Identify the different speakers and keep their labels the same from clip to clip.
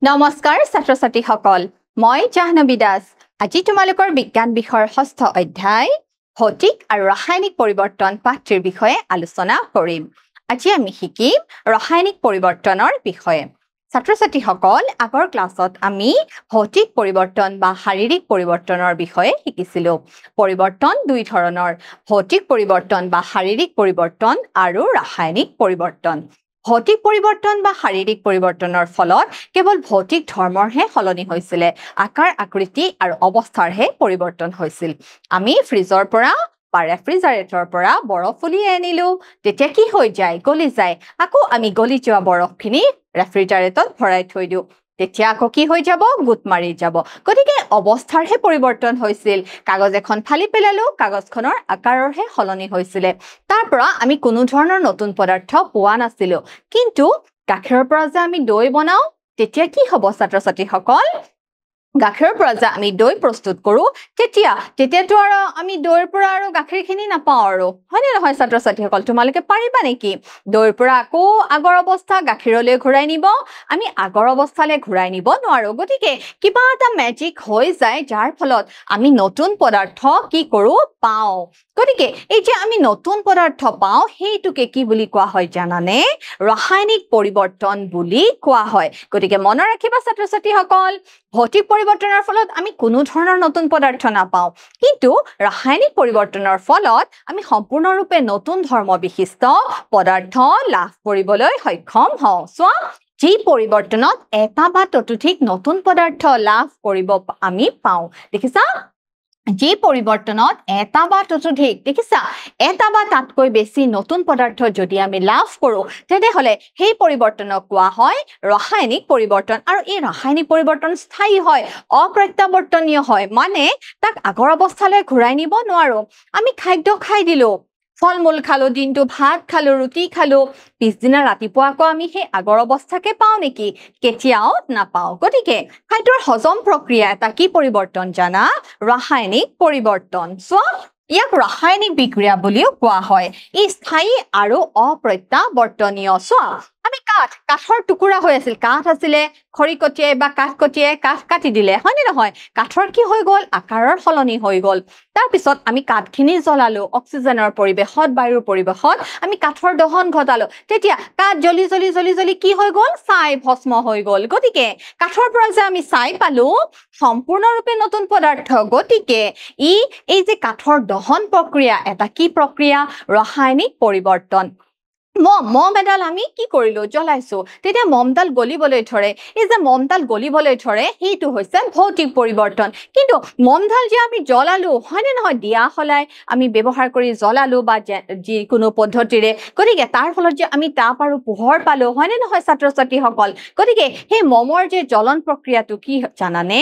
Speaker 1: নমস্কাৰ ছাত্ৰ ছাত্ৰীসকল মই জাহ্নবী দাস আজি তোমালোকৰ বিজ্ঞান বিষয়ৰ ষষ্ঠ অধ্যায় ভৌতিক আৰু ৰাসায়নিক পৰিৱৰ্তন পাঠটিৰ বিষয়ে আলোচনা কৰিম আজি আমি শিকিম ৰাসায়নিক পৰিৱৰ্তনৰ বিষয়ে ছাত্ৰ ছাত্ৰীসকল আগৰ ক্লাছত আমি ভৌতিক পৰিৱৰ্তন বা শাৰীৰিক পৰিৱৰ্তনৰ বিষয়ে শিকিছিলো পৰিৱৰ্তন দুই ধৰণৰ ভৌতিক পৰিৱৰ্তন বা শাৰীৰিক পৰিৱৰ্তন আৰু ৰাসায়নিক পৰিৱৰ্তন ভৌতিক পৰিৱৰ্তন বা শাৰীৰিক পৰিৱৰ্তনৰ ফলত কেৱল ভৌতিক ধৰ্মৰহে সলনি হৈছিল আকাৰ আকৃতি আৰু অৱস্থাৰহে পৰিৱৰ্তন হৈছিল আমি ফ্ৰিজৰ পৰা বা ৰেফ্ৰিজাৰেটৰৰ পৰা বৰফ উলিয়াই আনিলো তেতিয়া কি হৈ যায় গলি যায় আকৌ আমি গলি যোৱা বৰফখিনি ৰেফ্ৰিজাৰেটৰত ভৰাই থৈ দিও তেতিয়া আকৌ কি হৈ যাব গুট মাৰি যাব গতিকে অৱস্থাৰহে পৰিৱৰ্তন হৈছিল কাগজ এখন ফালি পেলালো কাগজখনৰ আকাৰৰহে সলনি হৈছিল তাৰ পৰা আমি কোনো ধৰণৰ নতুন পদাৰ্থ পোৱা নাছিলো কিন্তু গাখীৰৰ পৰা যে আমি দৈ বনাও তেতিয়া কি হ'ব ছাত্ৰ ছাত্ৰীসকল গাখীৰৰ পৰা যে আমি দৈ প্ৰস্তুত কৰো তেতিয়াতো আৰু আমি দৈৰ পৰা আৰু গাখীৰখিনি নাপাওঁ আৰু হয়নে নহয় ছাত্ৰ ছাত্ৰীসকল তোমালোকে পাৰিবা নেকি দৈৰ পৰা আকৌ আগৰ অৱস্থা গাখীৰলৈ ঘূৰাই নিব আমি আগৰ অৱস্থালৈ ঘূৰাই নিব নোৱাৰো গতিকে কিবা এটা মেজিক হৈ যায় যাৰ ফলত আমি নতুন পদাৰ্থ কি কৰো পাওঁ গতিকে এই যে আমি নতুন পদাৰ্থ পাওঁ সেইটোকে কি বুলি কোৱা হয় জানানে ৰাসায়নিক পৰিৱৰ্তন বুলি কোৱা হয় গতিকে মনত ৰাখিবা ছাত্ৰ ছাত্ৰীসকল ভৌতিক পৰিৱৰ্তনৰ ফলত আমি কোনো ধৰণৰ নতুন পদাৰ্থ নাপাওঁ কিন্তু ৰাসায়নিক পৰিৱৰ্তনৰ ফলত আমি সম্পূৰ্ণৰূপে নতুন ধৰ্ম বিশিষ্ট পদাৰ্থ লাভ কৰিবলৈ সক্ষম হওঁ চোৱা যি পৰিৱৰ্তনত এটা বা ততোধিক নতুন পদাৰ্থ লাভ কৰিব আমি পাওঁ দেখিছা যি পৰিৱৰ্তনত এটা বা ততোধিক দেখিছা এটা বা তাতকৈ বেছি নতুন পদাৰ্থ যদি আমি লাভ কৰো তেতিয়াহলে সেই পৰিৱৰ্তনক কোৱা হয় ৰাসায়নিক পৰিৱৰ্তন আৰু এই ৰাসায়নিক পৰিৱৰ্তন স্থায়ী হয় অপ্ৰত্যাৱৰ্তনীয় হয় মানে তাক আগৰ অৱস্থালৈ ঘূৰাই নিব নোৱাৰো আমি খাদ্য খাই দিলো ফল-মূল খালো দিনটো ভাত খালো ৰুটি খালো পিছদিনা ৰাতিপুৱা আকৌ আমি সেই আগৰ অৱস্থাকে পাওঁ নেকি কেতিয়াও নাপাওঁ গতিকে খাদ্যৰ হজম প্ৰক্ৰিয়া এটা কি পৰিৱৰ্তন জানা ৰাসায়নিক পৰিৱৰ্তন চোৱা ইয়াক ৰাসায়নিক বিক্ৰিয়া বুলিও কোৱা হয় ই স্থায়ী আৰু অপ্ৰত্যাৱৰ্তনীয় চোৱা আমি কাঠৰ টুকুৰা হৈ আছিল কাঠ আছিলে খৰি কটিয়াই বা কাঠ কটিয়াই কাঠ কাটি দিলে হয়নে নহয় কাঠৰ কি হৈ গ'ল আকাৰৰ সলনি হৈ গ'ল তাৰ পিছত আমি কাঠখিনি জ্বলালো অক্সিজেনৰ পৰিৱেশত বায়ুৰ পৰিৱেশত আমি কাঠৰ দহন ঘটালো তেতিয়া কাঠ জ্বলি জ্বলি জ্বলি জ্বলি কি হৈ গ'ল ছাই ভস্ম হৈ গ'ল গতিকে কাঠৰ পৰা যে আমি ছাই পালো সম্পূৰ্ণৰূপে নতুন পদাৰ্থ গতিকে এই যে কাঠৰ দহন প্ৰক্ৰিয়া এটা কি প্ৰক্ৰিয়া ৰাসায়নিক পৰিৱৰ্তন মম এডাল আমি কি কৰিলো জ্বলাইছো তেতিয়া মমডাল গলিবলৈ ধৰে এই যে মমডাল গলিবলৈ ধৰে সেইটো হৈছে ভৌতিক পৰিৱৰ্তন কিন্তু মমডাল যে আমি জ্বলালো হয়নে নহয় দিয়া হলাই আমি ব্যৱহাৰ কৰি জ্বলালো বা যিকোনো পদ্ধতিৰে গতিকে তাৰ ফলত যে আমি তাপ আৰু পোহৰ পালো হয়নে নহয় ছাত্ৰ ছাত্ৰীসকল গতিকে সেই মমৰ যে জ্বলন প্ৰক্ৰিয়াটো কি জানানে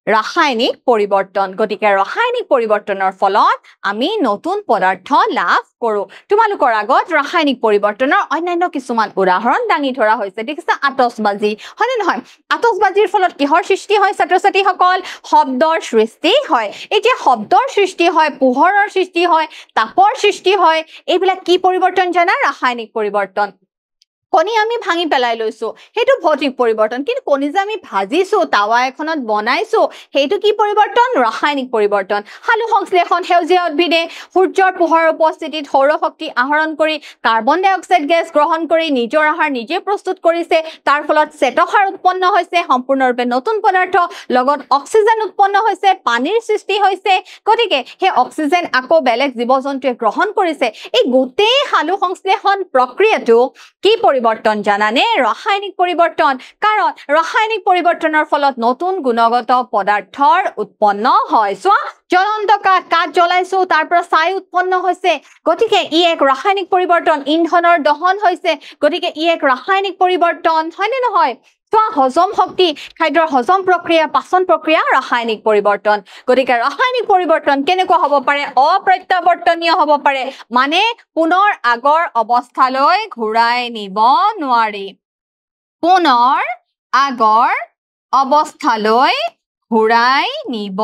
Speaker 1: ৰাসায়নিক পৰিৱৰ্তন গতিকে ৰাসায়নিক পৰিৱৰ্তনৰ ফলত আমি নতুন পদাৰ্থ লাভ কৰো তোমালোকৰ আগত ৰাসায়নিক পৰিৱৰ্তনৰ অন্যান্য কিছুমান উদাহৰণ দাঙি ধৰা হৈছে দেখিছা আতচবাজি হয়নে নহয় আতচবাজিৰ ফলত কিহৰ সৃষ্টি হয় ছাত্ৰ ছাত্ৰীসকল শব্দৰ সৃষ্টি হয় এতিয়া শব্দৰ সৃষ্টি হয় পোহৰৰ সৃষ্টি হয় তাপৰ সৃষ্টি হয় এইবিলাক কি পৰিৱৰ্তন জানা ৰাসায়নিক পৰিৱৰ্তন কণী আমি ভাঙি পেলাই লৈছো সেইটো ভৌতিক পৰিৱৰ্তন কিন্তু কণী যে আমি ভাজিছো তাৱা এখনত বনাইছো সেইটো কি পৰিৱৰ্তন ৰাসায়নিক পৰিৱৰ্তন সালু সংশ্লেষণ সেউজীয়া উদ্ভিদে সূৰ্যৰ পোহৰৰ উপস্থিতিত সৌৰ শক্তি আহৰণ কৰি কাৰ্বন ডাই অক্সাইড গেছ গ্ৰহণ কৰি নিজৰ আহাৰ নিজে প্ৰস্তুত কৰিছে তাৰ ফলত শ্বেতসাৰ উৎপন্ন হৈছে সম্পূৰ্ণৰূপে নতুন পদাৰ্থ লগত অক্সিজেন উৎপন্ন হৈছে পানীৰ সৃষ্টি হৈছে গতিকে সেই অক্সিজেন আকৌ বেলেগ জীৱ-জন্তুৱে গ্ৰহণ কৰিছে এই গোটেই সালু সংশ্লেষণ প্ৰক্ৰিয়াটো কি পৰিৱৰ্তন জানানে ৰাসায়নিক পৰিৱৰ্তন কাৰণ ৰাসায়নিক পৰিৱৰ্তনৰ ফলত নতুন গুণগত পদাৰ্থৰ উৎপন্ন হয় চোৱা জ্বলন্ত কাঠ জ্বলাইছো তাৰ পৰা ছাই উৎপন্ন হৈছে গতিকে ই এক ৰাসায়নিক পৰিৱৰ্তন ইন্ধনৰ দহন হৈছে গতিকে ই এক ৰাসায়নিক পৰিৱৰ্তন হয়নে নহয় চোৱা হজম শক্তি খাদ্যৰ হজম প্ৰক্ৰিয়া পাচন প্ৰক্ৰিয়া ৰাসায়নিক পৰিৱৰ্তন গতিকে ৰাসায়নিক পৰিৱৰ্তন কেনেকুৱা হ'ব পাৰে অপ্ৰত্যাৱৰ্তনীয় হ'ব পাৰে মানে পুনৰ আগৰ অৱস্থালৈ ঘূৰাই নিব নোৱাৰি পুনৰ আগৰ অৱস্থালৈ ঘূৰাই নিব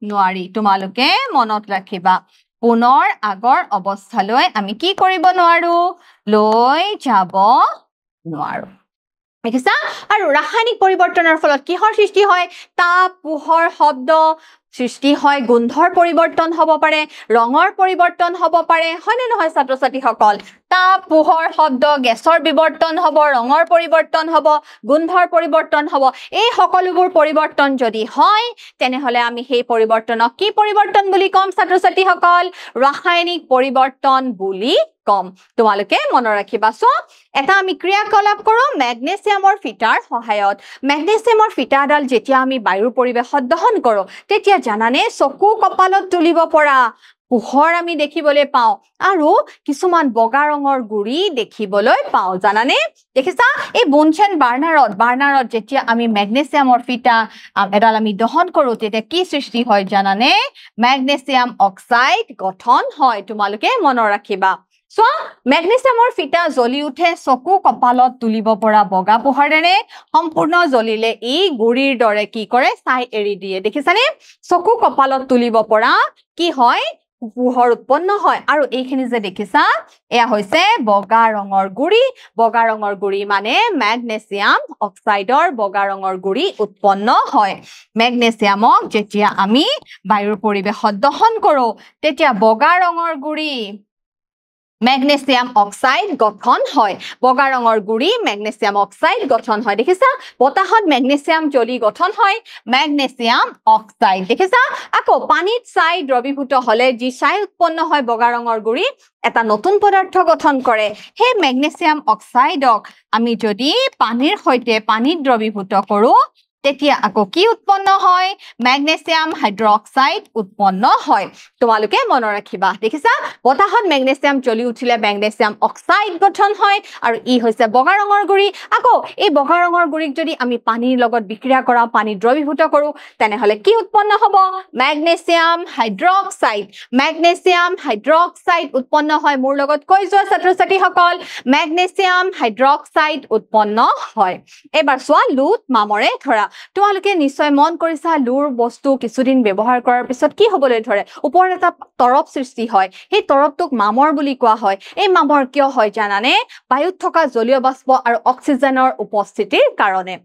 Speaker 1: নোৱাৰি তোমালোকে মনত ৰাখিবা পুনৰ আগৰ অৱস্থালৈ আমি কি কৰিব নোৱাৰো লৈ যাব নোৱাৰো দেখিছা আৰু ৰাসায়নিক পৰিৱৰ্তনৰ ফলত কিহৰ সৃষ্টি হয় তাপ পোহৰ শব্দ সৃষ্টি হয় গোন্ধৰ পৰিৱৰ্তন হ'ব পাৰে ৰঙৰ পৰিৱৰ্তন হ'ব পাৰে হয়নে নহয় ছাত্ৰ ছাত্ৰীসকল তাপ পোহৰ শব্দ গেছৰ বিৱৰ্তন হ'ব ৰঙৰ পৰিৱৰ্তন হ'ব গোন্ধৰ পৰিৱৰ্তন হ'ব এই সকলোবোৰ পৰিৱৰ্তন যদি হয় তেনেহলে আমি সেই পৰিৱৰ্তনক কি পৰিৱৰ্তন বুলি কম ছাত্ৰ ছাত্ৰীসকল ৰাসায়নিক পৰিৱৰ্তন বুলি কম তোমালোকে মনত ৰাখিবা সো এটা আমি ক্ৰিয়াকলাপ কৰো মেগনেছিয়ামৰ ফিটাৰ সহায়ত মেগনেছিয়ামৰ ফিটাডাল যেতিয়া আমি বায়ুৰ পৰিৱেশত দহন কৰো তেতিয়া জানানে চকু কপালত তুলিব পৰা পোহৰ আমি দেখিবলৈ পাওঁ আৰু কিছুমান বগা ৰঙৰ গুৰি দেখিবলৈ পাওঁ জানানে দেখিছা এই বুনচেন বাৰ্নাৰত যেতিয়া আমি মেগনেছিয়ামৰ ফিটা এডাল আমি দহন কৰো তেতিয়া কি সৃষ্টি হয় জানানে মেগনেছিয়াম অক্সাইড গঠন হয় তোমালোকে মনত ৰাখিবা সো মেগনেছিয়ামৰ ফিটা জ্বলি উঠে চকু কপালত তুলিব পৰা বগা পোহৰেৰে সম্পূৰ্ণ জ্বলিলে এই গুৰিৰ দৰে কি কৰে ছাই এৰি দিয়ে দেখিছানে চকু কপালত তুলিব পৰা কি হয় পোহৰ উৎপন্ন হয় আৰু এইখিনি যে দেখিছা এয়া হৈছে বগা ৰঙৰ গুৰি মানে মেগনেছিয়াম অক্সাইডৰ বগা ৰঙৰ গুৰি উৎপন্ন হয় মেগনেছিয়ামক যেতিয়া আমি বায়ুৰ পৰিৱেশত দহন কৰো তেতিয়া বগা ৰঙৰ গুৰি মেগনেছিয়াম অক্সাইড গঠন হয় বগা ৰঙৰ গুৰি মেগনেছিয়াম অক্সাইড গঠন হয় দেখিছা বতাহত মেগনেছিয়াম জ্বলি গঠন হয় মেগনেছিয়াম অক্সাইড দেখিছা আকৌ পানীত ছাই দ্ৰৱীভূত হলে যি ছাই উৎপন্ন হয় বগা ৰঙৰ গুৰি এটা নতুন পদাৰ্থ গঠন কৰে সেই মেগনেছিয়াম অক্সাইডক আমি যদি পানীৰ সৈতে পানীত দ্ৰৱীভূত কৰো তেতিয়া আকৌ কি উৎপন্ন হয় মেগনেছিয়াম হাইড্ৰক্সাইড উৎপন্ন হয় তোমালোকে মনত ৰাখিবা দেখিছা বতাহত মেগনেছিয়াম জ্বলি উঠিলে মেগনেছিয়াম অক্সাইড গঠন হয় আৰু ই হৈছে বগা ৰঙৰ গুৰি আকৌ এই বগা ৰঙৰ গুৰিক যদি আমি পানীৰ লগত বিক্ৰিয়া কৰাও পানী দ্ৰৱীভূত কৰো তেনেহলে কি উৎপন্ন হ'ব মেগনেছিয়াম হাইড্ৰক্সাইড উৎপন্ন হয় মোৰ লগত কৈ যোৱা ছাত্ৰ ছাত্ৰীসকল মেগনেছিয়াম হাইড্ৰক্সাইড উৎপন্ন হয় এবাৰ চোৱা লুট মামৰে ধৰা তোমালোকে নিশ্চয় মন কৰিছা লুৰ বস্তু কিছুদিন ব্যৱহাৰ কৰাৰ পিছত কি হ'বলৈ ধৰে ওপৰত এটা তৰপ সৃষ্টি হয় সেই তৰপটোক মামৰ বুলি কোৱা হয় এই মামৰ কিয় হয় জানানে বায়ুত থকা জলীয় বাষ্প আৰু অক্সিজেনৰ উপস্থিতিৰ কাৰণে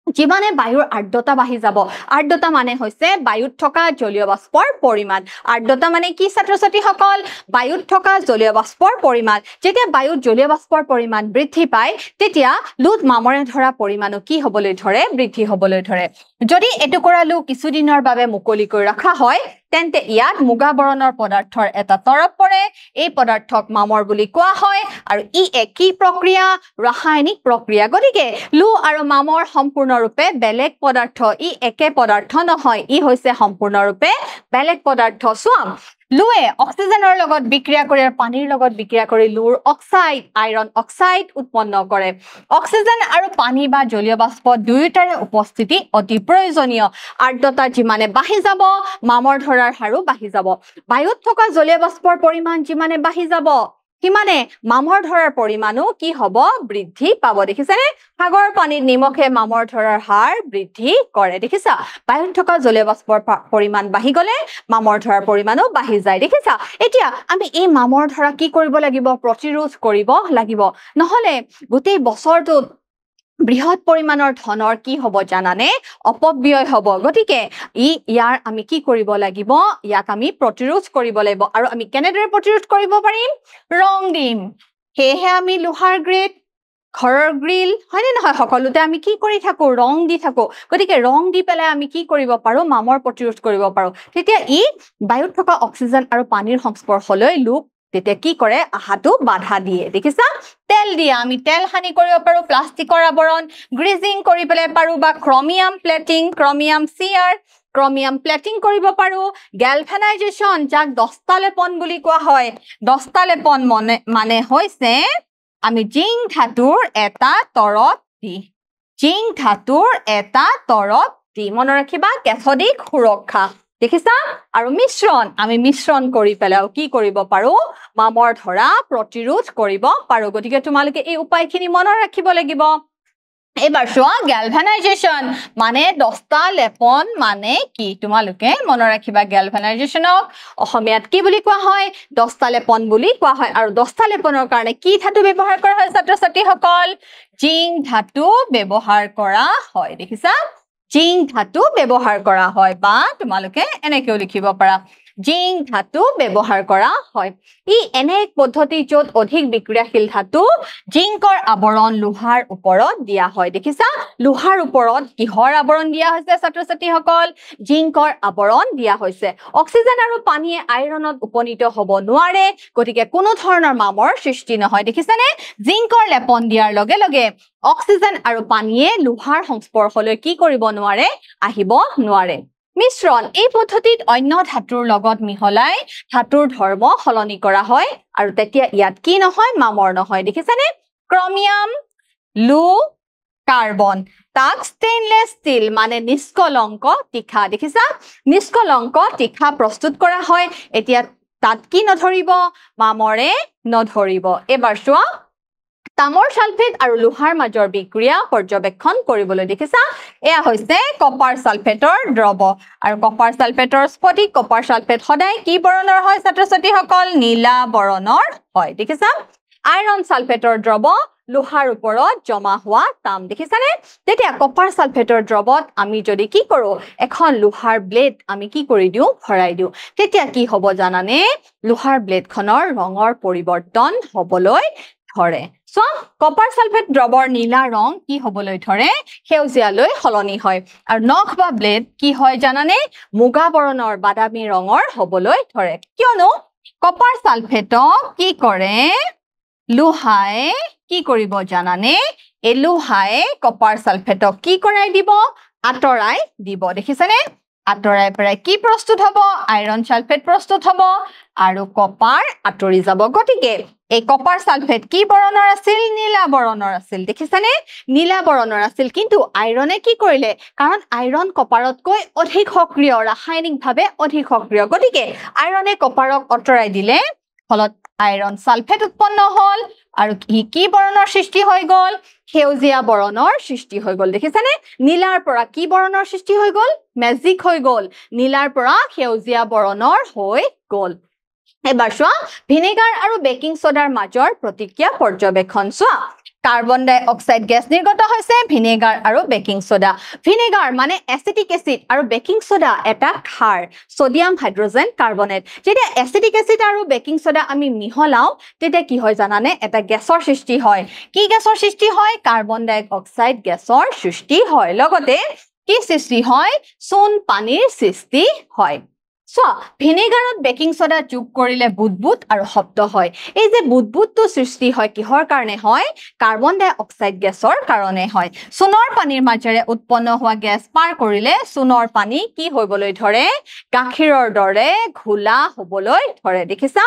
Speaker 1: যিমানে বায়ুৰ আৰ্দ্ৰতা বাঢ়ি যাব আৰ্দ্ৰতা মানে হৈছে বায়ুত থকা জলীয় বাষ্পৰ পৰিমাণ আৰ্দ্ৰতা মানে কি ছাত্ৰ ছাত্ৰীসকল বায়ুত থকা জলীয় বাষ্পৰ পৰিমাণ যেতিয়া বায়ুত জলীয় বাষ্পৰ পৰিমাণ বৃদ্ধি পায় তেতিয়া লুট মামৰে ধৰা পৰিমাণো কি হ'বলৈ ধৰে বৃদ্ধি হ'বলৈ ধৰে যদি এটুকুৰা লু কিছুদিনৰ বাবে মুকলি কৰি ৰখা হয় তেন্তে ইয়াত মুগা বৰণৰ পদাৰ্থৰ এটা তৰপ পৰে এই পদাৰ্থক মামৰ বুলি কোৱা হয় আৰু ই একি প্ৰক্ৰিয়া ৰাসায়নিক প্ৰক্ৰিয়া গতিকে লু আৰু মামৰ সম্পূৰ্ণৰূপে বেলেগ পদাৰ্থ ই একে পদাৰ্থ নহয় ই হৈছে সম্পূৰ্ণৰূপে বেলেগ পদাৰ্থ চোৱা লুৱে অক্সিজেনৰ লগত বিক্ৰিয়া কৰি আৰু পানীৰ লগত বিক্ৰিয়া কৰি লুৰ অক্সাইড আইৰন অক্সাইড উৎপন্ন কৰে অক্সিজেন আৰু পানী বা জলীয় বাষ্প দুয়োটাৰে উপস্থিতি অতি প্ৰয়োজনীয় আৰ্দ্ৰতা যিমানে বাঢ়ি যাব মামৰ ধৰাৰ হাৰো বাঢ়ি যাব বায়ুত থকা জলীয় বাষ্পৰ পৰিমাণ যিমানে বাঢ়ি যাব সিমানে মামৰ ধৰাৰ পৰিমাণো কি হ'ব বৃদ্ধি পাব দেখিছানে সাগৰ পানীত নিমখে মামৰ ধৰাৰ হাৰ বৃদ্ধি কৰে দেখিছা বায়ুত থকা জলীয় বাষ্পৰ পৰিমাণ বাঢ়ি গলে মামৰ ধৰাৰ পৰিমাণো বাঢ়ি যায় দেখিছা এতিয়া আমি এই মামৰ ধৰা কি কৰিব লাগিব প্ৰতিৰোধ কৰিব লাগিব নহলে গোটেই বছৰটোত বৃহৎ পৰিমাণৰ ধনৰ কি হ'ব জানানে অপব্যয় হ'ব গতিকে ইয়াৰ আমি কি কৰিব লাগিব ইয়াক আমি প্ৰতিৰোধ কৰিব লাগিব আৰু আমি কেনেদৰে প্ৰতিৰোধ কৰিব পাৰিম ৰং দিম সেয়েহে আমি লোহাৰ গ্ৰেট ঘৰৰ গ্ৰিল হয়নে নহয় সকলোতে আমি কি কৰি থাকো ৰং দি থাকো গতিকে ৰং দি পেলাই আমি কি কৰিব পাৰো মামৰ প্ৰতিৰোধ কৰিব পাৰো তেতিয়া ই বায়ুত থকা অক্সিজেন আৰু পানীৰ সংস্পৰ্শলৈ লোক তেতিয়া কি কৰে আহাটো বাধা দিয়ে দেখিছা তেল দিয়া আমি তেল হানি কৰিব পাৰো প্লাষ্টিকৰ আৱৰণ গ্ৰিজিং কৰি পেলাই পাৰো বা ক্ৰমিয়াম প্লেটিং কৰিব পাৰো গেলভানাইজেশ্যন যাক দস্তা লেপন বুলি কোৱা হয় দস্তা লেপন মানে হৈছে আমি জিংক ধাতুৰ এটা তৰপ দি মনত ৰাখিবা কেথোডিক সুৰক্ষা দেখিছা আৰু আমি মিশ্ৰণ কৰি পেলাও কি কৰিব পাৰো মামৰ ধৰা প্ৰতিৰোধ কৰিব পাৰো গতিকে তোমালোকে এই উপায়খিনি মনত ৰাখিব লাগিব এবাৰ চোৱা গ্যালভানাইজেশন মানে 10টা লেপন মানে কি তোমালোকে মনত ৰাখিবা গ্যালভানাইজেশনক অসমীয়াত কি বুলি কোৱা হয় 10টা লেপন বুলি কোৱা হয় আৰু 10টা লেপনৰ কাৰণে কি ধাতু ব্যৱহাৰ কৰা হয় ছাত্ৰ ছাত্ৰীসকল জিংক ধাতু ব্যৱহাৰ কৰা হয় দেখিছা জিংক ধাতু ব্যৱহাৰ কৰা হয় বা তোমালোকে এনেকেও লিখিব পাৰা জিংক ধাতু ব্যৱহাৰ কৰা হয় ই এনে এক পদ্ধতি য'ত অধিক বিক্ৰিয়াশীল ধাতু জিংকৰ আৱৰণ লোহাৰ ওপৰত দিয়া হয় দেখিছা লোহাৰ ওপৰত কিহৰ আৱৰণ দিয়া হৈছে ছাত্ৰ ছাত্ৰীসকল জিংকৰ আৱৰণ দিয়া হৈছে অক্সিজেন আৰু পানীয়ে আইৰণত উপনীত হ'ব নোৱাৰে গতিকে কোনো ধৰণৰ মামৰ সৃষ্টি নহয় দেখিছানে জিংকৰ লেপন দিয়াৰ লগে লগে অক্সিজেন আৰু পানীয়ে লোহাৰ সংস্পৰ্শলৈ কি কৰিব নোৱাৰে আহিব নোৱাৰে মিশ্ৰণ এই পদ্ধতিত অন্য ধাতুৰ লগত মিহলাই ধাতুৰ ধৰ্ম সলনি কৰা হয় আৰু তেতিয়া ইয়াত কি নহয় মামৰ নহয় দেখিছানে ক্ৰমিয়াম লু কাৰ্বন তাক স্টেইনলেস ষ্টীল মানে নিষ্কলংক তীখা দেখিছা নিষ্কলংক তীখা প্ৰস্তুত কৰা হয় এতিয়া তাত কি নধৰিব মামৰে নধৰিব এবাৰ চোৱা তামৰ সালফেট আৰু লোহাৰ মাজৰ বিক্ৰিয়া পৰ্যবেক্ষণ কৰিবলৈ দেখিছা এয়া হৈছে কপাৰ সালফেটৰ দ্ৰৱ আৰু কপাৰ সালফেটৰ স্ফটিক কপাৰ সালফেট সদায় কি বৰণৰ হয় ছাত্ৰ ছাত্ৰীসকল নীলা বৰণৰ হয় দেখিছা আইৰন সালফেটৰ দ্ৰৱ লোহাৰ ওপৰত জমা হোৱা তাম দেখিছানে তেতিয়া কপাৰ সালফেটৰ দ্ৰৱত আমি যদি কি কৰো এখন লোহাৰ ব্লেড আমি কি কৰি দিও ভৰাই দিও তেতিয়া কি হ'ব জানানে লোহাৰ ব্লেডখনৰ ৰঙৰ পৰিৱৰ্তন হ'বলৈ ধৰে সো কপাৰ সালফেট দ্ৰৱৰ নীলা ৰং কি হ'বলৈ ধৰে সেউজীয়ালৈ সলনি হয় আৰু নখ বা ব্লেড কি হয় জানানে মুগা বৰণৰ বাদামী ৰঙৰ হ'বলৈ ধৰে কিয়নো কপাৰ সালফেটক কি কৰে লোহাই কি কৰিব জানানে এই লোহাই কপাৰ সালফেটক কি কৰাই দিব আতৰাই দিব দেখিছানে আতৰাই পৰাই কি প্ৰস্তুত হ'ব আইৰন সালফেট প্ৰস্তুত হ'ব আৰু কপাৰ আতৰি যাব গতিকে এই কপাৰ সালফেট কি বৰণৰ আছিল নীলা বৰণৰ আছিল দেখিছানে নীলা বৰণৰ আছিল কিন্তু আইৰনে কি কৰিলে কাৰণ আইৰন কপাৰতকৈ অধিক সক্ৰিয় ৰাসায়নিকভাৱে অধিক সক্ৰিয় গতিকে আইৰনে কপাৰক আতৰাই দিলে ফলত আইৰন সালফেট উৎপন্ন হল আৰু কি বৰণৰ সৃষ্টি হৈ গল সেউজীয়া বৰণৰ সৃষ্টি হৈ গল দেখিছানে নীলাৰ পৰা কি বৰণৰ সৃষ্টি হৈ গল মেজিক হৈ গল নীলাৰ পৰা সেউজীয়া বৰণৰ হৈ গল এবাৰ চোৱা ভিনেগাৰ আৰু বেকিং সোডাৰ মাজৰ প্ৰতিক্ৰিয়া পৰ্যবেক্ষণ চোৱা কাৰ্বন ডাই অক্সাইড গেছ নিৰ্গত হৈছে ভিনেগাৰ আৰু বেকিং সোডা ভিনেগাৰ মানে এসিটিক এসিড আৰু বেকিং সোডা এটা ক্ষাৰ সোডিয়াম হাইড্ৰোজেন কাৰ্বনেট যেতিয়া এসিটিক এসিড আৰু বেকিং সোডা আমি মিহলাও তেতিয়া কি হয় জানানে এটা গেছৰ সৃষ্টি হয় কি গেছৰ সৃষ্টি হয় কাৰ্বন ডাই অক্সাইড গেছৰ সৃষ্টি হয় লগতে কি সৃষ্টি হয় চূণ পানীৰ সৃষ্টি হয় সো ভিনেগাৰত বেকিং সোডা যোগ কৰিলে বুদবুদ আৰু শব্দ হয় এই যে বুদবুদটো সৃষ্টি হয় কিহৰ কাৰণে হয় কাৰ্বন ডাই অক্সাইড গেছৰ কাৰণে হয় চূণৰ পানীৰ মাজেৰে উৎপন্ন হোৱা গেছ পাৰ কৰিলে চূণৰ পানী কি হ'বলৈ ধৰে গাখীৰৰ দৰে ঘোলা হ'বলৈ ধৰে দেখিছা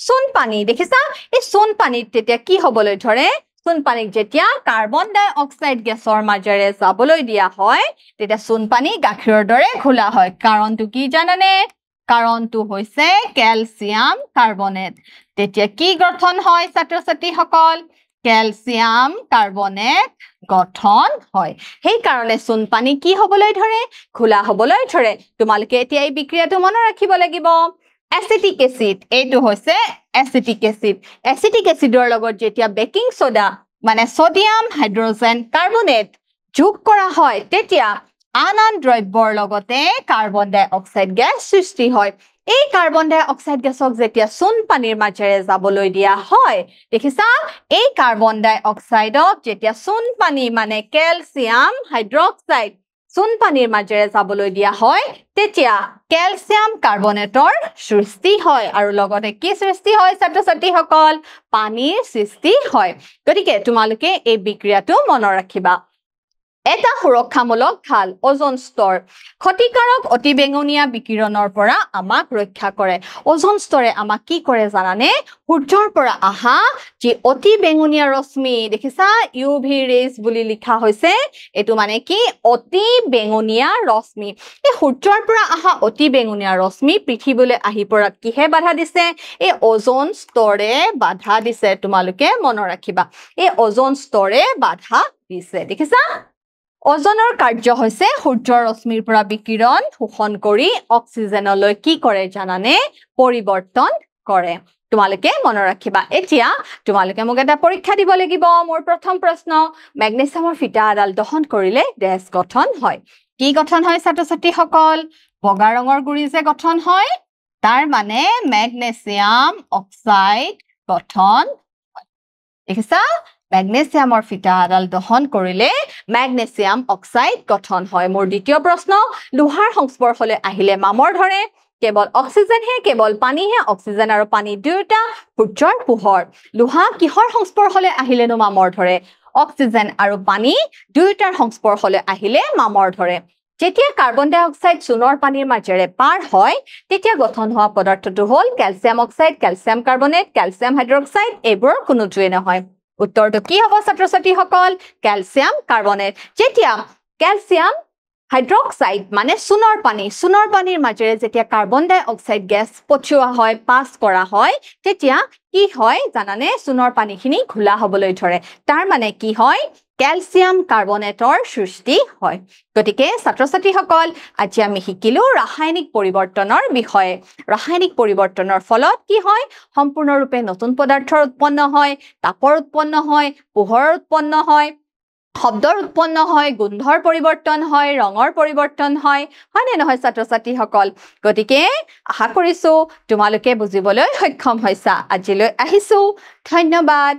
Speaker 1: চূণ পানী দেখিছা এই চূণ পানীত তেতিয়া কি হ'বলৈ ধৰে চূণ পানীক যেতিয়া কাৰ্বন ডাই অক্সাইড গেছৰ মাজেৰে যাবলৈ দিয়া হয় তেতিয়া চূণ পানী গাখীৰৰ দৰে ঘোলা হয় কাৰণটো কি জানানে কাৰণটো হৈছে ক্যালসিয়াম কাৰ্বনেট তেতিয়া কি গঠন হয় ছাত্ৰ ছাত্ৰীসকল ক্যালসিয়াম কাৰ্বনেট গঠন হয় সেই কাৰণে চূণ পানী কি হ'বলৈ ধৰে ঘোলা হ'বলৈ ধৰে তোমালোকে এতিয়া এই বিক্ৰিয়াটো মনত ৰাখিব লাগিব এসিটিক এসিড এইটো হৈছে এসিটিক এসিড এসিটিক এসিডৰ লগত যেতিয়া বেকিং সোডা মানে সোডিয়াম হাইড্ৰোজেন কাৰ্বনেট যোগ কৰা হয় তেতিয়া আন দ্ৰব্যৰ লগতে কাৰ্বন ডাই অক্সাইড গেছ সৃষ্টি হয় এই কাৰ্বন ডাই অক্সাইড গেছক যেতিয়া চূণ পানীৰ মাজেৰে যাবলৈ দিয়া হয় দেখিছা এই কাৰ্বন ডাই অক্সাইডক যেতিয়া চূণ পানী মানে ক্যালসিয়াম হাইড্ৰক্সাইড চূণ পানীৰ মাজেৰে যাবলৈ দিয়া হয় তেতিয়া ক্যালসিয়াম কাৰ্বনেটৰ সৃষ্টি হয় আৰু লগতে কি সৃষ্টি হয় ছাত্ৰ ছাত্ৰীসকল পানীৰ সৃষ্টি হয় গতিকে তোমালোকে এই বিক্ৰিয়াটো মনত ৰাখিবা এটা সুৰক্ষামূলক ঢাল ওজন স্তৰ ক্ষতিকাৰক অতিবেঙুনীয়া বিকিৰণৰ পৰা আমাক ৰক্ষা কৰে ওজন স্তৰে আমাক কি কৰে জানানে সূৰ্যৰ পৰা আহা যি অতিবেঙুনীয়া ৰশ্মি দেখিছা ইউভি ৰেজ বুলি লিখা হৈছে এটো মানে কি অতিবেঙুনীয়া ৰশ্মি এই সূৰ্যৰ পৰা আহা অতিবেঙুনীয়া ৰশ্মি পৃথিৱীলৈ আহি পৰাত কিহে বাধা দিছে এই ওজন স্তৰে বাধা দিছে তোমালোকে মনত ৰাখিবা এই ওজন স্তৰে বাধা দিছে দেখিছা ওজনৰ কাৰ্য হৈছে সূৰ্যৰ ৰশ্মিৰ পৰা বিকিৰণ শোষণ কৰি অক্সিজেনলৈ কি কৰে জানানে পৰিৱৰ্তন কৰে তোমালোকে মনত ৰাখিবা এতিয়া তোমালোকে মোক এটা পৰীক্ষা দিব লাগিব মোৰ প্ৰথম প্ৰশ্ন মেগনেছিয়ামৰ ফিটা আদাল দহন কৰিলে ডেছ গঠন হয় কি গঠন হয় ছাত্ৰ-ছাত্ৰীসকল বগা ৰঙৰ গুৰি যে গঠন হয় তাৰ মানে মেগনেছিয়াম অক্সাইড গঠন হয় দেখিছা মেগনেছিয়ামৰ ফিটা আদাল দহন কৰিলে মেগনেছিয়াম অক্সাইড গঠন হয় মোৰ দ্বিতীয় প্ৰশ্ন লোহাৰ সংস্পৰ্শলৈ আহিলে মামৰ ধৰে কেৱল অক্সিজেন হে কেৱল পানী হে অক্সিজেন আৰু পানী দুয়োটা সূৰ্যৰ পোহৰ লোহা কিহৰ সংস্পৰ্শলৈ আহিলেনো মামৰ ধৰে অক্সিজেন আৰু পানী দুয়োটাৰ সংস্পৰ্শলৈ আহিলে মামৰ ধৰে যেতিয়া কাৰ্বন ডাই অক্সাইড চুনৰ পানীৰ মাজেৰে পাৰ হয় তেতিয়া গঠন হোৱা পদাৰ্থটো হ'ল calcium oxide calcium carbonate calcium hydroxide এইবোৰ কোনোটোৱে নহয় উত্তৰটো কি হ'ব ছাত্ৰ-ছাত্ৰীসকল ক্যালসিয়াম কাৰ্বনেট যেতিয়া ক্যালসিয়াম হাইড্ৰক্সাইড মানে চুনৰ পানীৰ মাজেৰে যেতিয়া কাৰ্বন ডাই অক্সাইড গেছ পঠিওৱা হয় পাছ কৰা হয় তেতিয়া কি হয় জানানে চুনৰ পানীখিনি ঘোলা হ'বলৈ ধৰে তাৰ মানে কি হয় ক্যালসিয়াম কাৰ্বনেটৰ সৃষ্টি হয় গতিকে ছাত্ৰ-ছাত্ৰীসকল আজি আমি শিকিলো ৰাসায়নিক পৰিৱৰ্তনৰ বিষয়ে ৰাসায়নিক পৰিৱৰ্তনৰ ফলত কি হয় সম্পূৰ্ণৰূপে নতুন পদাৰ্থৰ উৎপন্ন হয় তাপৰ উৎপন্ন হয় পোহৰৰ উৎপন্ন হয় শব্দৰ উৎপন্ন হয় গোন্ধৰ পৰিৱৰ্তন হয় ৰঙৰ পৰিৱৰ্তন হয় হয়নে নহয় ছাত্ৰ-ছাত্ৰীসকল গতিকে আশা কৰিছো তোমালোকে বুজিবলৈ সক্ষম হৈছা আজিলৈ আহিছো ধন্যবাদ